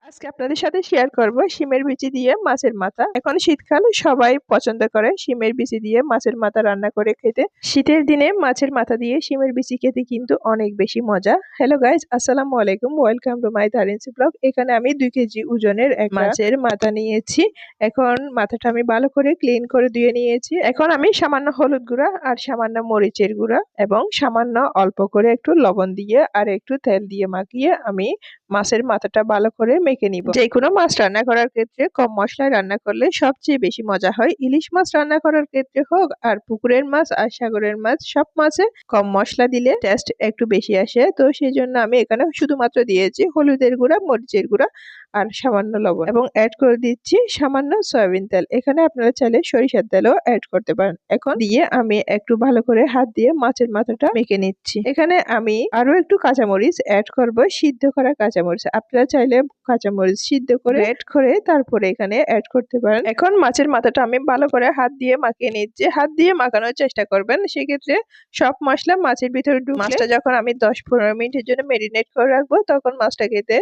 আজকে আপনাদের সাথে শেয়ার করব শিমের বিচি দিয়ে মাছের মাথা। এখন শীতকাল, সবাই পছন্দ করে শিমের বিচি দিয়ে মাছের মাথা রান্না করে খেতে। শীতের দিনে মাছের মাথা দিয়ে শিমের বিচি খেতে কিন্তু অনেক বেশি মজা। হ্যালো গাইজ, আসসালামু আলাইকুম, ওয়েলকাম টু মাই ধারেন্সি ব্লগ। এখানে আমি 2 কেজি ওজনের এক মাছের মাথা নিয়েছি। এখন মাথাটা আমি ভালো করে ক্লিন করে ধুয়ে নিয়েছি। এখন আমি সামান্য হলুদ গুঁড়া আর সামান্য মরিচের গুঁড়া এবং সামান্য অল্প করে একটু লবণ দিয়ে আর একটু তেল দিয়ে মাখিয়ে আমি মাছের মাথাটা ভালো করে মেখে নিব। যে কোনো মাছ রান্না করার ক্ষেত্রে কম মশলায় রান্না করলে সবচেয়ে বেশি মজা হয়। ইলিশ মাছ রান্না করার ক্ষেত্রে হোক আর পুকুরের মাছ আর সাগরের মাছ, সব মাছে কম মশলা দিলে টেস্ট একটু বেশি আসে। তো সেই জন্য আমি এখানে শুধুমাত্র দিয়েছি হলুদের গুঁড়া, মরিচের গুঁড়া আর সামান্য লবণ এবং অ্যাড করে দিচ্ছি সামান্য সয়াবিন তেল। এখানে আপনারা চাইলে সরিষার তেলও অ্যাড করতে পারেন। এখন দিয়ে আমি একটু ভালো করে হাত দিয়ে মাছের মাথাটা মেখে নিচ্ছি। এখানে আমি আরো একটু কাঁচামরিচ অ্যাড করব, সিদ্ধ করা কাঁচামরিচ। আপনারা চাইলে কাঁচামরিচ সিদ্ধ করে অ্যাড করে তারপরে এখানে অ্যাড করতে পারেন। এখন মাছের মাথাটা আমি ভালো করে হাত দিয়ে মাখিয়ে নিচ্ছি। হাত দিয়ে মাখানোর চেষ্টা করবেন, সেক্ষেত্রে সব মশলা মাছের ভিতরে ঢুকলে মাছটা যখন আমি 10-15 মিনিটের জন্য মেরিনেট করে রাখবো তখন মাছটা খেতে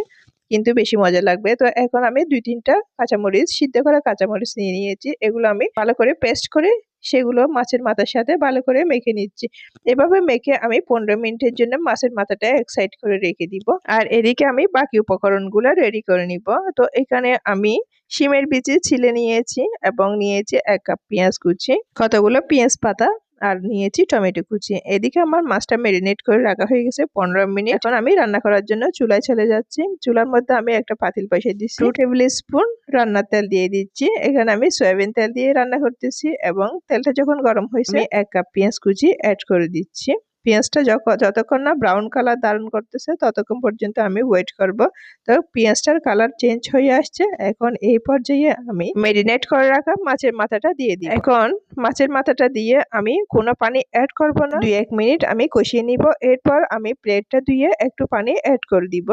কিন্তু বেশি মজা লাগবে। তো এখন আমি 2-3টা কাঁচামরিচ, সিদ্ধ করা কাঁচামরিচ নিয়ে নিয়েছি। এগুলো আমি ভালো করে পেস্ট করে সেগুলো মাছের মাথার সাথে ভালো করে মেখে নিচ্ছি। এভাবে মেখে আমি 15 মিনিটের জন্য মাছের মাথাটা এক সাইড করে রেখে দিব। আর এদিকে আমি বাকি উপকরণগুলো রেডি করে নিব। তো এখানে আমি শিমের বিচি ছিলে নিয়েছি এবং নিয়েছি 1 কাপ পেঁয়াজ কুচি, কতগুলো পেঁয়াজ পাতা আর নিয়েছি টমেটো কুচি। এদিকে আমার মাছটা মেরিনেট করে রাখা হয়ে গেছে 15 মিনিট। এখন আমি রান্না করার জন্য চুলায় চলে যাচ্ছি। চুলার মধ্যে আমি একটা পাতিল বসিয়ে দিচ্ছি। 2 টেবিল স্পুন রান্নার তেল দিয়ে দিচ্ছি। এখানে আমি সয়াবিন তেল দিয়ে রান্না করতেছি এবং তেলটা যখন গরম হয়েছে আমি 1 কাপ পেঁয়াজ কুচি অ্যাড করে দিচ্ছি। পেঁয়াজটা যতক্ষণ না ব্রাউন কালার ধারণ করতেছে ততক্ষণ পর্যন্ত আমি ওয়েট করব। তো পেঁয়াজটার কালার চেঞ্জ হয়ে আসছে। এখন এই পর্যায়ে আমি মেরিনেট করে রাখা মাছের মাথাটা দিয়ে দিই। এখন মাছের মাথাটা দিয়ে আমি কোনো পানি অ্যাড করব না, 2-1 মিনিট আমি কষিয়ে নিব। এরপর আমি প্লেটটা ধুয়ে একটু পানি অ্যাড করে দিব।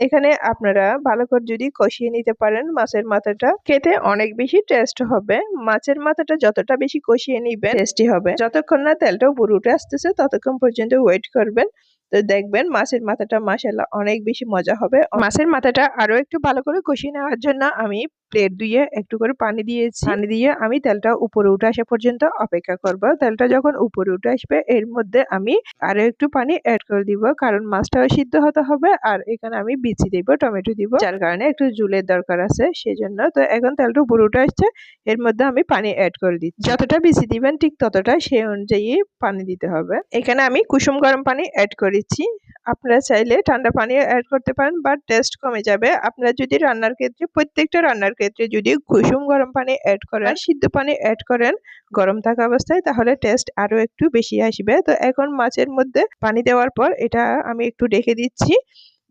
এখানে আপনারা ভালো করে যদি কষিয়ে নিতে পারেন মাছের মাথাটা, খেতে অনেক বেশি টেস্ট হবে। মাছের মাথাটা যতটা বেশি কষিয়ে নিবেন টেস্টি হবে। যতক্ষণ না তেলটা উপরে উঠে আসতেছে ততক্ষণ পর্যন্ত ওয়েট করবেন। তো দেখবেন মাছের মাথাটা মাশাআল্লাহ অনেক বেশি মজা হবে। মাছের মাথাটা আরো একটু ভালো করে কষিয়ে নেওয়ার জন্য আমি প্লেট ধুয়ে একটু করে পানি দিয়েছি। পানি দিয়ে আমি তেলটা উপরে উঠে আসা পর্যন্ত অপেক্ষা করব। তেলটা যখন উপরে উঠে আসবে এর মধ্যে আমি আরো একটু পানি অ্যাড করে দিব, কারণ মাছটাও সিদ্ধ হতে হবে আর এখানে আমি বিচি দিব, টমেটো দিব, যার কারণে একটু ঝোলের দরকার আছে সেজন্য। তো এখন তেলটা উপরে উঠে আসছে, এর মধ্যে আমি পানি অ্যাড করে দিচ্ছি। যতটা বিচি দিবেন ঠিক ততটা সেই অনুযায়ী পানি দিতে হবে। এখানে আমি কুসুম গরম পানি অ্যাড করেছি। আপনারা চাইলে ঠান্ডা পানিও অ্যাড করতে পারেন, বাট টেস্ট কমে যাবে। আপনারা যদি রান্নার ক্ষেত্রে, প্রত্যেকটা রান্নার ক্ষেত্রে যদি কুসুম গরম পানি অ্যাড করেন, সিদ্ধ পানি অ্যাড করেন গরম থাকা অবস্থায়, তাহলে টেস্ট আরো একটু বেশি আসবে। তো এখন মাছের মধ্যে পানি দেওয়ার পর এটা আমি একটু ঢেকে দিচ্ছি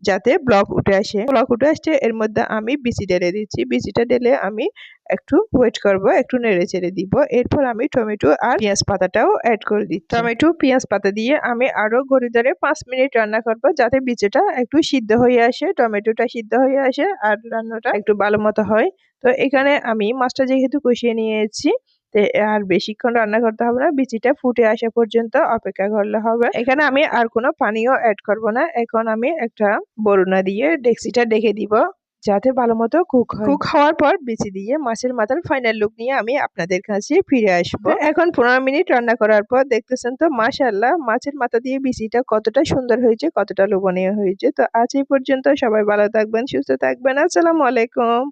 যাতে ব্লক উঠে আসে। ব্লক উঠে আসছে, এর মধ্যে আমি বিচি ঢেলে দিচ্ছি। বিচিটা ঢেলে আমি একটু ওয়েট করব, একটু নেড়ে চেড়ে দিব। এরপর আমি টমেটো আর পেঁয়াজ পাতাটাও অ্যাড করে দিচ্ছি। টমেটো পেঁয়াজ পাতা দিয়ে আমি আরো ঘড়ি ধরে 5 মিনিট রান্না করব যাতে বিচিটা একটু সিদ্ধ হয়ে আসে, টমেটোটা সিদ্ধ হয়ে আসে আর রান্নাটা একটু ভালো মতো হয়। তো এখানে আমি মাছটা যেহেতু কষিয়ে নিয়েছি আর বেশিক্ষণ রান্না করতে হবে না, বিচিটা ফুটে আসা পর্যন্ত অপেক্ষা করলে হবে। এখানে আমি আর কোনো পানিও অ্যাড করব না। এখন আমি একটা বরুণা দিয়ে ডেক্সিটা ঢেকে দিব যাতে ভালো মতো কুক হয়। কুক হওয়ার পর বিচি দিয়ে মাছের মাথার ফাইনাল লুক নিয়ে আমি আপনাদের কাছে ফিরে আসবো। এখন 15 মিনিট রান্না করার পর দেখতেছেন তো মাশাআল্লাহ মাছের মাথা দিয়ে বিচিটা কতটা সুন্দর হয়েছে, কতটা লোভনীয় হয়েছে। তো আজ এই পর্যন্ত, সবাই ভালো থাকবেন, সুস্থ থাকবেন। আসসালামু আলাইকুম।